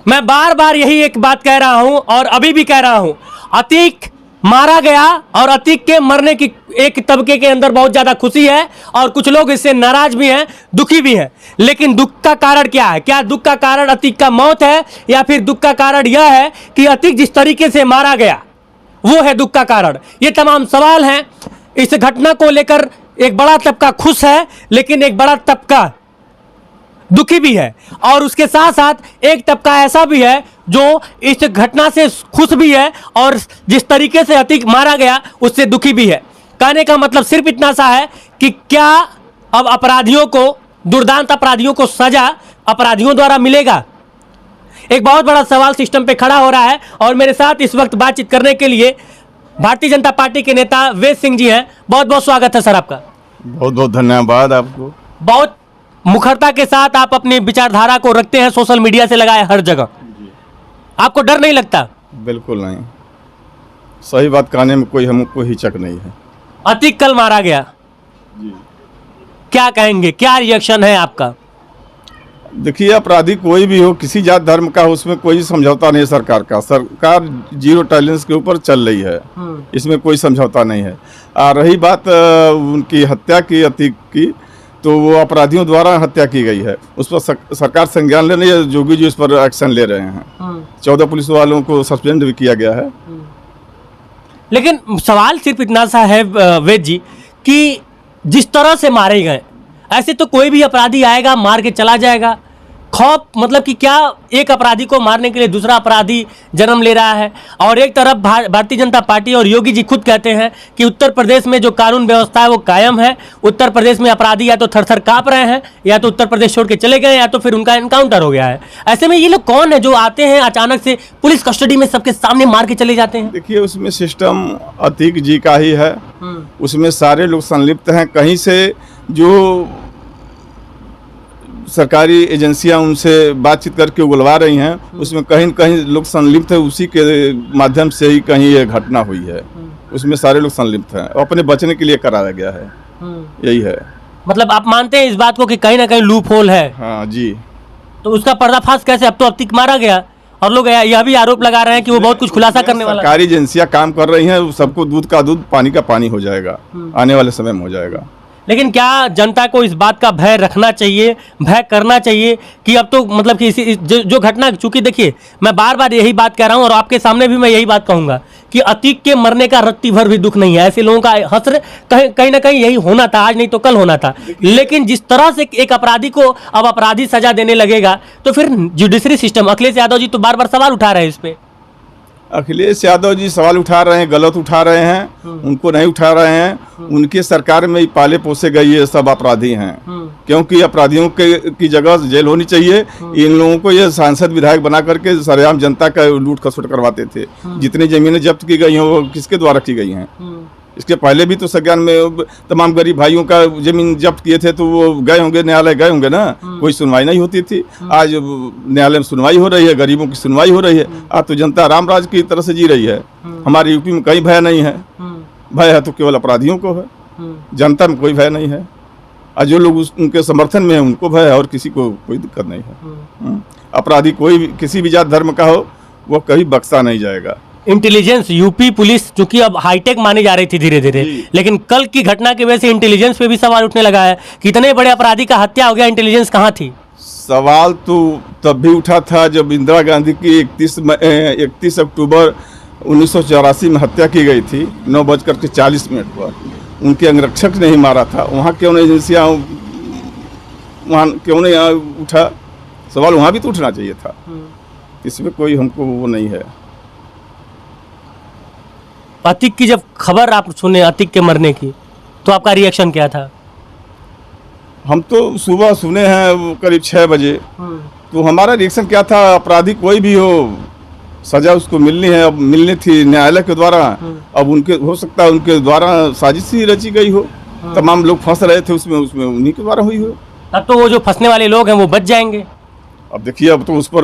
मैं बार बार यही एक बात कह रहा हूं और अभी भी कह रहा हूं, अतीक मारा गया और अतीक के मरने की एक तबके के अंदर बहुत ज्यादा खुशी है और कुछ लोग इससे नाराज भी हैं, दुखी भी हैं। लेकिन दुख का कारण क्या है? क्या दुख का कारण अतीक का मौत है या फिर दुख का कारण यह है कि अतीक जिस तरीके से मारा गया वो है दुख का कारण? ये तमाम सवाल हैं। इस घटना को लेकर एक बड़ा तबका खुश है लेकिन एक बड़ा तबका दुखी भी है और उसके साथ साथ एक तबका ऐसा भी है जो इस घटना से खुश भी है और जिस तरीके से अतीक मारा गया उससे दुखी भी है। कहने का मतलब सिर्फ इतना सा है कि क्या अब अपराधियों को, दुर्दांत अपराधियों को सजा अपराधियों द्वारा मिलेगा? एक बहुत बड़ा सवाल सिस्टम पे खड़ा हो रहा है और मेरे साथ इस वक्त बातचीत करने के लिए भारतीय जनता पार्टी के नेता वेद सिंह जी हैं। बहुत बहुत स्वागत है सर आपका। बहुत बहुत धन्यवाद आपको। बहुत मुखरता के साथ आप अपनी विचारधारा को रखते हैं, सोशल मीडिया से लगाए हर जगह। आपको डर नहीं लगता? बिल्कुल नहीं, सही बात कहने में कोई हमको हिचक नहीं है। अतीक कल मारा गया जी, क्या कहेंगे, क्या रिएक्शन है आपका? देखिए, अपराधी कोई भी हो, किसी जात धर्म का हो, उसमें कोई समझौता नहीं है। सरकार का, सरकार जीरो टॉलरेंस के ऊपर चल रही है, इसमें कोई समझौता नहीं है। रही बात उनकी हत्या की, अतीक की, तो वो अपराधियों द्वारा हत्या की गई है, उस पर सरकार संज्ञान ले रही है। जोगी जी उस पर एक्शन ले रहे हैं। 14 पुलिस वालों को सस्पेंड भी किया गया है। लेकिन सवाल सिर्फ इतना सा है वेद जी कि जिस तरह से मारे गए, ऐसे तो कोई भी अपराधी आएगा मार के चला जाएगा। खौफ मतलब कि क्या एक अपराधी को मारने के लिए दूसरा अपराधी जन्म ले रहा है? और एक तरफ भारतीय जनता पार्टी और योगी जी खुद कहते हैं कि उत्तर प्रदेश में जो कानून व्यवस्था है वो कायम है। उत्तर प्रदेश में अपराधी या तो थर-थर काँप रहे हैं, या तो उत्तर प्रदेश छोड़ के चले गए, या तो फिर उनका एनकाउंटर हो गया है। ऐसे में ये लोग कौन है जो आते हैं अचानक से पुलिस कस्टडी में सबके सामने मार के चले जाते हैं? देखिए, उसमें सिस्टम अतीक जी का ही है, उसमें सारे लोग संलिप्त हैं। कहीं से जो सरकारी एजेंसियां उनसे बातचीत करके उगलवा रही हैं, उसमें कहीं न कहीं लोग संलिप्त है। उसी के माध्यम से ही कहीं ये घटना हुई है, उसमें सारे लोग संलिप्त हैं और अपने बचने के लिए कराया गया है। यही है। मतलब आप मानते हैं इस बात को कि कहीं ना कहीं लूप होल है? हाँ जी। तो उसका पर्दाफाश कैसे? अब तो अतीक मारा गया और लोग यह भी आरोप लगा रहे हैं कि वो बहुत कुछ खुलासा करने वाला है। सरकारी एजेंसियां काम कर रही हैं, सबको दूध का दूध पानी का पानी हो जाएगा, आने वाले समय में हो जाएगा। लेकिन क्या जनता को इस बात का भय रखना चाहिए, भय करना चाहिए कि अब तो मतलब कि जो घटना, चूंकि देखिए मैं बार बार यही बात कह रहा हूं और आपके सामने भी मैं यही बात कहूंगा कि अतीक के मरने का रत्ती भर भी दुख नहीं है। ऐसे लोगों का हसर कहीं ना कहीं यही होना था, आज नहीं तो कल होना था। लेकिन जिस तरह से एक अपराधी को अब अपराधी सजा देने लगेगा तो फिर जुडिशरी सिस्टम, अखिलेश यादव जी तो बार बार सवाल उठा रहे हैं इस पे। अखिलेश यादव जी सवाल उठा रहे हैं, गलत उठा रहे हैं, उनको नहीं उठा रहे हैं। उनके सरकार में ही पाले पोसे गए ये सब अपराधी हैं, क्योंकि अपराधियों की जगह जेल होनी चाहिए। इन लोगों को ये सांसद विधायक बना करके सरेआम जनता का लूट खसोट करवाते थे। जितनी जमीनें जब्त की गई हैं वो किसके द्वारा की गई हैं? इसके पहले भी तो संज्ञान में तमाम गरीब भाइयों का जमीन जब्त किए थे, तो वो गए होंगे, न्यायालय गए होंगे ना, कोई सुनवाई नहीं होती थी। आज न्यायालय में सुनवाई हो रही है, गरीबों की सुनवाई हो रही है। आज तो जनता रामराज की तरह से जी रही है। हमारे यूपी में कहीं भय नहीं है। भय है तो केवल अपराधियों को है, जनता में कोई भय नहीं है। और जो लोग उनके समर्थन में है उनको भय है और किसी को कोई दिक्कत नहीं है। अपराधी कोई भी, किसी भी जात धर्म का हो, वो कभी बख्शा नहीं जाएगा। इंटेलिजेंस, यूपी पुलिस चूंकि अब हाईटेक मानी जा रही थी धीरे धीरे, लेकिन कल की घटना की वजह से इंटेलिजेंस पे भी सवाल उठने लगा है। कितने बड़े अपराधी का हत्या हो गया, इंटेलिजेंस कहाँ थी? सवाल तो तब भी उठा था जब इंदिरा गांधी की 31 अक्टूबर 1984 में हत्या की गई थी 9:40 पर। उनके अंगरक्षक ने ही मारा था। वहाँ क्यों नहीं एजेंसियाँ, वहाँ क्यों नहीं उठा सवाल? वहाँ भी तो उठना चाहिए था। इसमें कोई हमको वो नहीं है। अतीक की जब खबर आप सुने अतीक के मरने की, तो आपका रिएक्शन क्या था? हम तो सुबह सुने हैं करीब 6 बजे। तो हमारा रिएक्शन क्या था? अपराधी कोई भी हो, सजा उसको मिलनी है, अब मिलनी थी न्यायालय के द्वारा। अब उनके, हो सकता है उनके द्वारा साजिश ही रची गई हो। तमाम लोग फंस रहे थे उसमें उन्हीं के द्वारा हुई हो। अब तो वो जो फंसने वाले लोग हैं वो बच जाएंगे। अब देखिए, अब तो उस पर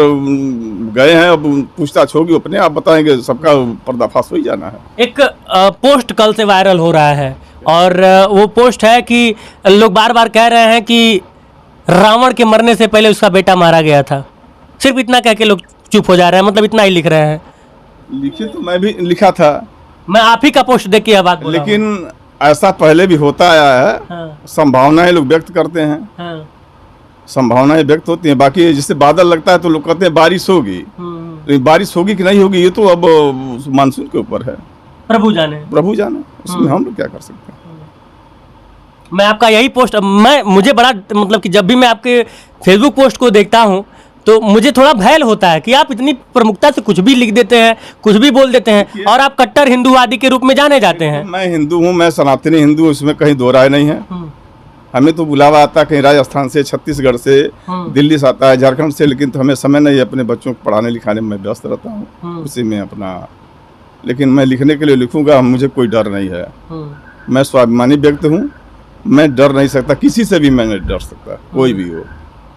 गए हैं, अब पूछताछ होगी, अपने आप बताएंगे, सबका पर्दाफाश हो ही जाना है। एक पोस्ट कल से वायरल हो रहा है और वो पोस्ट है कि लोग बार बार कह रहे हैं कि रावण के मरने से पहले उसका बेटा मारा गया था। सिर्फ इतना कह के लोग चुप हो जा रहे हैं, मतलब इतना ही लिख रहे हैं। लिखे तो मैं भी लिखा था, मैं आप ही का पोस्ट देख के यह बात बोला हूं। लेकिन ऐसा पहले भी होता आया है। हाँ, संभावनाएं लोग व्यक्त करते हैं, हाँ, संभावनाएं व्यक्त होती हैं। बाकी जैसे बादल लगता है तो लोग कहते हैं बारिश होगी, लेकिन बारिश होगी कि नहीं होगी ये तो अब मानसून के ऊपर है, प्रभु जाने। प्रभु जाने, उसमें हम लोग क्या कर सकते हैं। मैं आपका यही पोस्ट, मुझे बड़ा मतलब कि जब भी मैं आपके फेसबुक पोस्ट को देखता हूं तो मुझे थोड़ा भय होता है कि आप इतनी प्रमुखता से कुछ भी लिख देते हैं, कुछ भी बोल देते हैं, और आप कट्टर हिंदूवादी के रूप में जाने जाते हैं। मैं हिंदू हूँ, मैं सनातनी हिंदू हूँ, इसमें कहीं दो राय नहीं है। हमें तो बुलावा आता है कहीं राजस्थान से, छत्तीसगढ़ से, दिल्ली से आता है, झारखंड से, लेकिन तो हमें समय नहीं है। अपने बच्चों को पढ़ाने लिखाने में व्यस्त रहता हूँ, उसी में अपना। लेकिन मैं लिखने के लिए लिखूंगा, मुझे कोई डर नहीं है। मैं स्वाभिमानी व्यक्ति हूँ, मैं डर नहीं सकता, किसी से भी मैं नहीं डर सकता, कोई भी हो।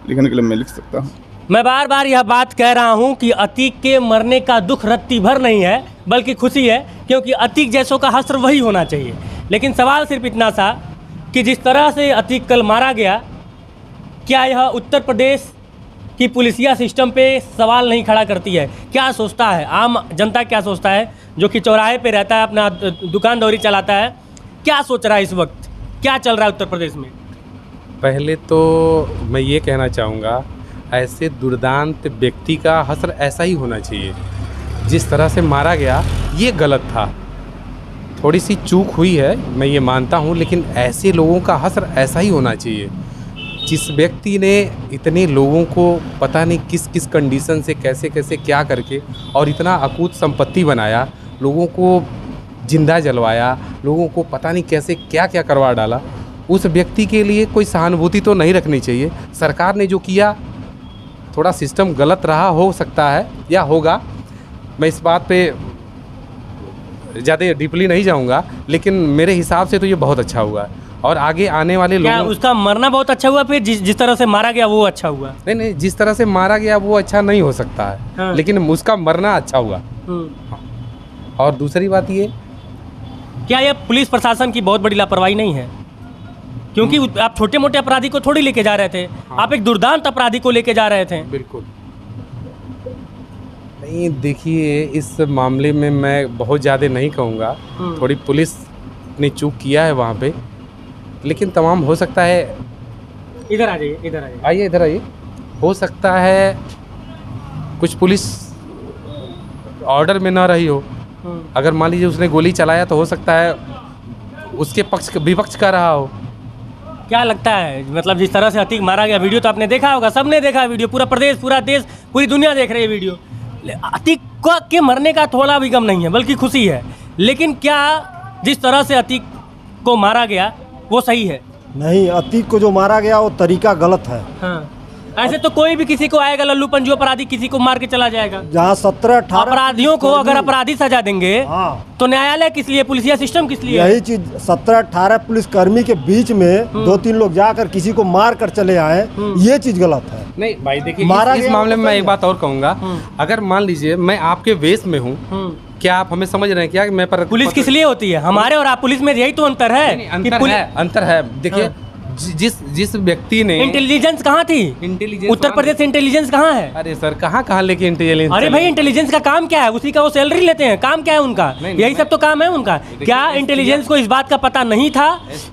लिखने के लिए मैं लिख सकता हूँ। मैं बार बार यह बात कह रहा हूं कि अतीक के मरने का दुख रत्ती भर नहीं है, बल्कि खुशी है, क्योंकि अतीक जैसों का हश्र वही होना चाहिए। लेकिन सवाल सिर्फ इतना सा कि जिस तरह से अतीक कल मारा गया, क्या यह उत्तर प्रदेश की पुलिसिया सिस्टम पे सवाल नहीं खड़ा करती है? क्या सोचता है आम जनता, क्या सोचता है जो कि चौराहे पे रहता है, अपना दुकानदौरी चलाता है? क्या सोच रहा है इस वक्त, क्या चल रहा है उत्तर प्रदेश में? पहले तो मैं ये कहना चाहूँगा, ऐसे दुर्दांत व्यक्ति का हश्र ऐसा ही होना चाहिए। जिस तरह से मारा गया ये गलत था, थोड़ी सी चूक हुई है, मैं ये मानता हूँ, लेकिन ऐसे लोगों का हश्र ऐसा ही होना चाहिए। जिस व्यक्ति ने इतने लोगों को पता नहीं किस किस कंडीशन से कैसे कैसे क्या करके और इतना अकूत संपत्ति बनाया, लोगों को जिंदा जलवाया, लोगों को पता नहीं कैसे क्या क्या करवा डाला, उस व्यक्ति के लिए कोई सहानुभूति तो नहीं रखनी चाहिए। सरकार ने जो किया थोड़ा सिस्टम गलत रहा हो सकता है या होगा, मैं इस बात पे ज़्यादा डीपली नहीं जाऊंगा, लेकिन मेरे हिसाब से तो ये बहुत अच्छा हुआ है। और आगे आने वाले क्या लोगों, उसका मरना बहुत अच्छा हुआ, फिर जिस तरह से मारा गया वो अच्छा हुआ? नहीं, जिस तरह से मारा गया वो अच्छा नहीं हो सकता है। हाँ। लेकिन उसका मरना अच्छा हुआ। और दूसरी बात ये, क्या यह पुलिस प्रशासन की बहुत बड़ी लापरवाही नहीं है? क्योंकि आप छोटे मोटे अपराधी को थोड़ी लेके जा रहे थे, आप एक दुर्दांत अपराधी को लेके जा रहे थे। बिल्कुल नहीं, देखिए इस मामले में मैं बहुत ज़्यादा नहीं कहूँगा, थोड़ी पुलिस ने चूक किया है वहाँ पे, लेकिन तमाम हो सकता है। इधर आ जाइए, इधर आ जाइए, आइए इधर आइए। हो सकता है कुछ पुलिस ऑर्डर में ना रही हो। अगर मान लीजिए उसने गोली चलाया तो हो सकता है उसके पक्ष विपक्ष का रहा हो। क्या लगता है, मतलब जिस तरह से अतीक मारा गया, वीडियो तो आपने देखा होगा, सबने देखा वीडियो, पूरा प्रदेश, पूरा देश, पूरी दुनिया देख रही है वीडियो। अतीक के मरने का थोड़ा भी गम नहीं है, बल्कि खुशी है। लेकिन क्या जिस तरह से अतीक को मारा गया वो सही है? नहीं, अतीक को जो मारा गया वो तरीका गलत है। हाँ। ऐसे तो कोई भी किसी को आएगा लल्लू पंजू अपराधी, किसी को मार के चला जाएगा। जहाँ 17-18 अपराधियों को अगर अपराधी सजा देंगे तो न्यायालय किस लिए, पुलिसिया सिस्टम किस लिए? यही चीज 17-18 पुलिसकर्मी के बीच में 2-3 लोग जाकर किसी को मार कर चले आए, ये चीज गलत है। नहीं भाई देखिए, मारा इस गया मामले में वो मैं सही एक बात और कहूँगा। अगर मान लीजिए मैं आपके वेश में हूँ, क्या आप हमें समझ रहे हैं क्या कि मैं पर पुलिस किस लिए होती है? हमारे और आप पुलिस में यही तो अंतर है। अंतर है। देखिए जिस व्यक्ति ने इंटेलिजेंस कहाँ थी? इंटेलिजेंस उत्तर प्रदेश से इंटेलिजेंस कहाँ है? अरे सर, कहाँ लेके इंटेलिजेंस? अरे भाई, इंटेलिजेंस का काम क्या है? उसी का वो सैलरी लेते हैं, काम क्या है उनका? यही सब तो काम है उनका। क्या इंटेलिजेंस को इस बात का पता नहीं था?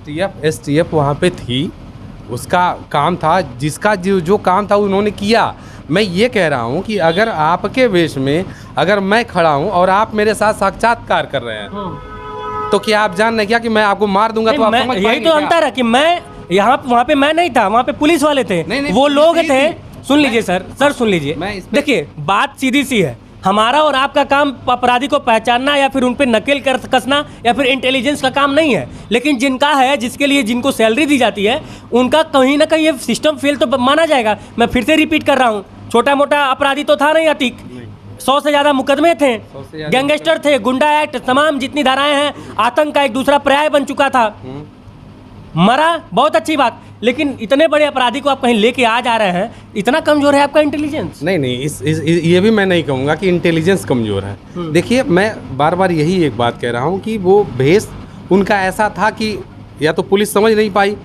एसटीएफ वहाँ पे थी, उसका काम था, जिसका जो काम था उन्होंने किया। मैं ये कह रहा हूँ कि अगर आपके वेश में अगर मैं खड़ा हूँ और आप मेरे साथ साक्षात्कार कर रहे हैं, तो क्या आप जान रहे क्या कि मैं आपको मार दूंगा? तो आप समझ पाएंगे? यही तो अंतर है कि मैं यहाँ वहाँ पे मैं नहीं था, वहाँ पे पुलिस वाले थे। नहीं, वो लोग थे। सुन लीजिए सर सुन लीजिए। देखिए, बात सीधी सी है, हमारा और आपका काम अपराधी को पहचानना या फिर उन पे नकेल कर कसना या फिर इंटेलिजेंस का काम नहीं है। लेकिन जिनका है, जिसके लिए जिनको सैलरी दी जाती है, उनका कहीं ना कहीं ये सिस्टम फेल तो माना जाएगा। मैं फिर से रिपीट कर रहा हूँ, छोटा मोटा अपराधी तो था नहीं अतीक। 100 से ज़्यादा मुकदमे थे, गैंगस्टर थे, गुंडा एक्ट, तमाम जितनी धाराएं हैं, आतंक का एक दूसरा पर्याय बन चुका था। मरा, बहुत अच्छी बात, लेकिन इतने बड़े अपराधी को आप कहीं लेके आ जा रहे हैं, इतना कमजोर है आपका इंटेलिजेंस? नहीं, ये भी मैं नहीं कहूँगा कि इंटेलिजेंस कमजोर है। देखिए, मैं बार बार यही एक बात कह रहा हूँ कि वो भेष उनका ऐसा था कि या तो पुलिस समझ नहीं पाई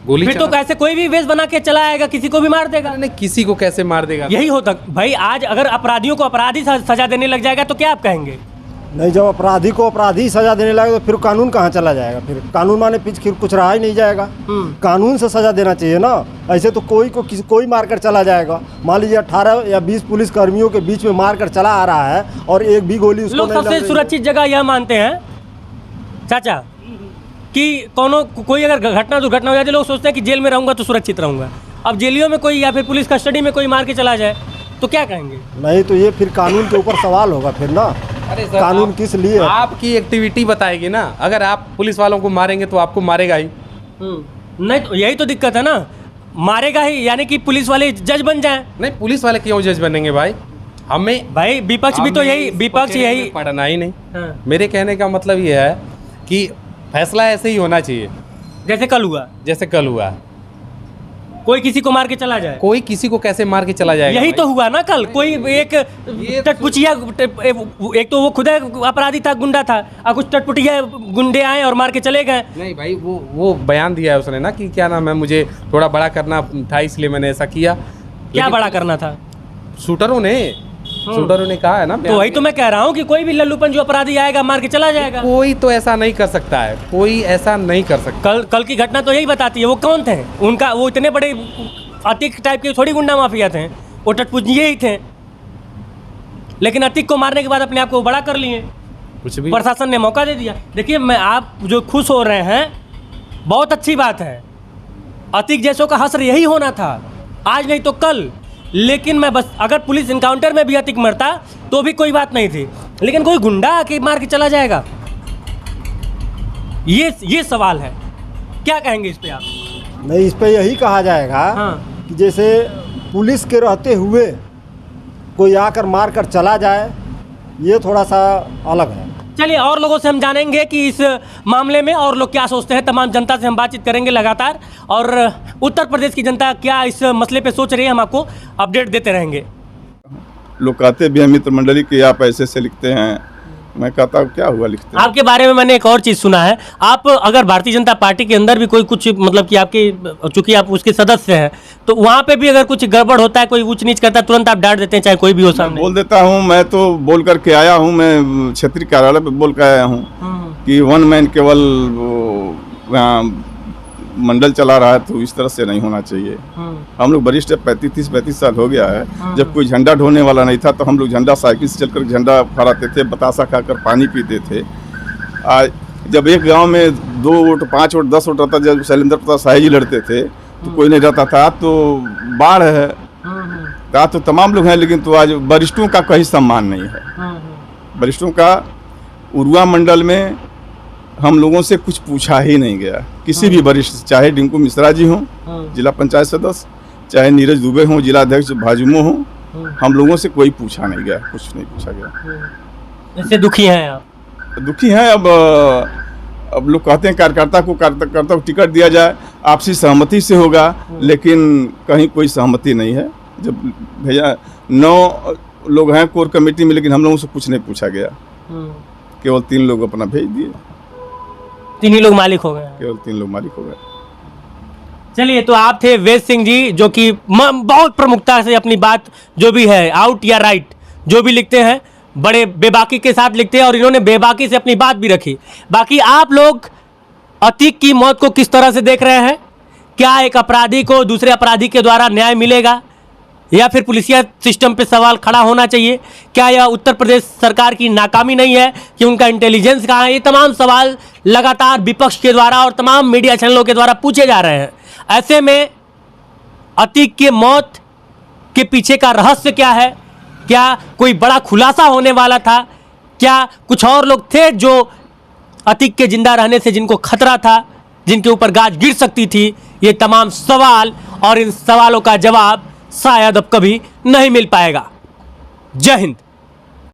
गोली फिर तो कैसे कोई भी वेश बना के चला आएगा, किसी को भी मार देगा। नहीं, किसी को कैसे मार देगा? यही होता भाई। आज अगर अपराधियों को अपराधी सजा देने लग जाएगा तो क्या आप कहेंगे? नहीं, जब अपराधी को अपराधी सजा देने लगे तो फिर कानून कहाँ चला जाएगा? फिर कानून माने पीछे कुछ रहा ही नहीं जाएगा। कानून से सजा देना चाहिए ना। ऐसे तो कोई मारकर चला जाएगा। मान लीजिए 18 या 20 पुलिस कर्मियों के बीच में मारकर चला आ रहा है और एक भी गोली उसको लोग नहीं लग सबसे रही। सुरक्षित जगह यह मानते हैं चाचा कि कोई अगर घटना दुर्घटना हो जाती है, लोग सोचते हैं कि जेल में रहूंगा तो सुरक्षित रहूंगा। अब जेलियों में कोई या फिर पुलिस कस्टडी में कोई मार के चला जाए तो क्या कहेंगे? नहीं तो ये फिर कानून के ऊपर सवाल होगा फिर ना। अरे सर, कानून किस लिए? आपकी एक्टिविटी बताएगी ना। अगर आप पुलिस वालों को मारेंगे तो आपको मारेगा ही। नहीं तो यही तो दिक्कत है ना, मारेगा ही, यानी कि पुलिस वाले जज बन जाएं। नहीं, पुलिस वाले क्यों जज बनेंगे भाई? हमें भाई विपक्ष भी तो यही, विपक्ष यही पढ़ना ही नहीं। हाँ। मेरे कहने का मतलब ये है कि फैसला ऐसे ही होना चाहिए जैसे कल हुआ, जैसे कल हुआ। कोई किसी को मार के चला जाए। कोई किसी को कैसे मार के चला जाएगा? यही भाई? तो हुआ ना कल। कोई एक टटपुचिया, एक तो वो खुद अपराधी था, गुंडा था, और कुछ टटपुटिया गुंडे आए और मार के चले गए। नहीं भाई, वो बयान दिया है उसने ना कि क्या नाम है, मुझे थोड़ा बड़ा करना था इसलिए मैंने ऐसा किया। क्या बड़ा करना था? शूटरों ने कहा है ना। तो वही तो मैं कह रहा हूँ कि कोई भी लल्लूपन जो अपराधी आएगा मार के चला जाएगा। कोई तो ऐसा नहीं कर सकता है, कोई ऐसा नहीं कर सकता। कल की घटना तो यही बताती है। वो कौन थे? उनका वो इतने बड़े अतीक टाइप के थोड़ी गुंडा माफिया थे, वो टटपुजिए ही थे। लेकिन अतीक को मारने के बाद अपने आप को बड़ा कर लिए। कुछ भी प्रशासन ने मौका दे दिया। देखिए, मैं आप जो खुश हो रहे हैं बहुत अच्छी बात है। अतीक जैसों का हश्र यही होना था, आज नहीं तो कल। लेकिन मैं बस, अगर पुलिस इनकाउंटर में भी अतीक मरता तो भी कोई बात नहीं थी, लेकिन कोई गुंडा आके मार के चला जाएगा, ये सवाल है। क्या कहेंगे इस पे आप? नहीं, इस पे यही कहा जाएगा हाँ। कि जैसे पुलिस के रहते हुए कोई आकर मार कर चला जाए, ये थोड़ा सा अलग है। चलिए, और लोगों से हम जानेंगे कि इस मामले में और लोग क्या सोचते हैं। तमाम जनता से हम बातचीत करेंगे लगातार, और उत्तर प्रदेश की जनता क्या इस मसले पे सोच रही है, हम आपको अपडेट देते रहेंगे। लोग कहते भी हैं मित्र मंडली कि आप ऐसे से लिखते हैं। मैं कहता हूँ क्या हुआ लिखते हैं। आपके बारे में मैंने एक और चीज़ सुना है, आप अगर भारतीय जनता पार्टी के अंदर भी कोई कुछ, मतलब कि आपके, चूंकि आप उसके सदस्य हैं, तो वहाँ पे भी अगर कुछ गड़बड़ होता है, कोई ऊंच नीच करता है, तुरंत आप डांट देते हैं, चाहे कोई भी हो सामने? बोल देता हूँ। मैं तो बोल करके आया हूँ। मैं क्षेत्रीय कार्यालय पे बोल कर आया हूँ कि वन मैन केवल मंडल चला रहा है, तो इस तरह से नहीं होना चाहिए। हम लोग वरिष्ठ 35 साल हो गया है। जब कोई झंडा ढोने वाला नहीं था तो हम लोग झंडा साइकिल से चलकर झंडा फहराते थे, बतासा खाकर पानी पीते थे। आज जब एक गांव में 2 वोट 5 वोट 10 वोट रहता, जब शैलेंद्र प्रसाद शाही जी लड़ते थे तो कोई नहीं रहता था। तो बाढ़ है, तो तमाम लोग हैं, लेकिन तो आज वरिष्ठों का कहीं सम्मान नहीं है। वरिष्ठों का उरुआ मंडल में हम लोगों से कुछ पूछा ही नहीं गया। किसी भी वरिष्ठ, चाहे डिंकू मिश्रा जी हों जिला पंचायत सदस्य, चाहे नीरज दुबे हों जिला अध्यक्ष भाजपा हों, हम लोगों से कोई पूछा नहीं गया, कुछ नहीं पूछा गया। इससे दुखी हैं आप? दुखी हैं। अब लोग कहते हैं कार्यकर्ता को टिकट दिया जाए, आपसी सहमति से होगा, लेकिन कहीं कोई सहमति नहीं है। जब भैया 9 लोग हैं कोर कमेटी में, लेकिन हम लोगों से कुछ नहीं पूछा गया। केवल 3 लोग अपना भेज दिए, 3 ही लोग मालिक हो गए। केवल 3 लोग मालिक हो गए। चलिए, तो आप थे वेद सिंह जी, जो कि बहुत प्रमुखता से अपनी बात जो भी है, आउट या राइट, जो भी लिखते हैं बड़े बेबाकी के साथ लिखते हैं, और इन्होंने बेबाकी से अपनी बात भी रखी। बाकी आप लोग अतीक की मौत को किस तरह से देख रहे हैं? क्या एक अपराधी को दूसरे अपराधी के द्वारा न्याय मिलेगा, या फिर पुलिसिया सिस्टम पे सवाल खड़ा होना चाहिए? क्या यह उत्तर प्रदेश सरकार की नाकामी नहीं है कि उनका इंटेलिजेंस कहाँ है? ये तमाम सवाल लगातार विपक्ष के द्वारा और तमाम मीडिया चैनलों के द्वारा पूछे जा रहे हैं। ऐसे में अतीक के मौत के पीछे का रहस्य क्या है? क्या कोई बड़ा खुलासा होने वाला था? क्या कुछ और लोग थे जो अतीक के जिंदा रहने से जिनको खतरा था, जिनके ऊपर गाज गिर सकती थी? ये तमाम सवाल, और इन सवालों का जवाब शायद अब कभी नहीं मिल पाएगा। जय हिंद।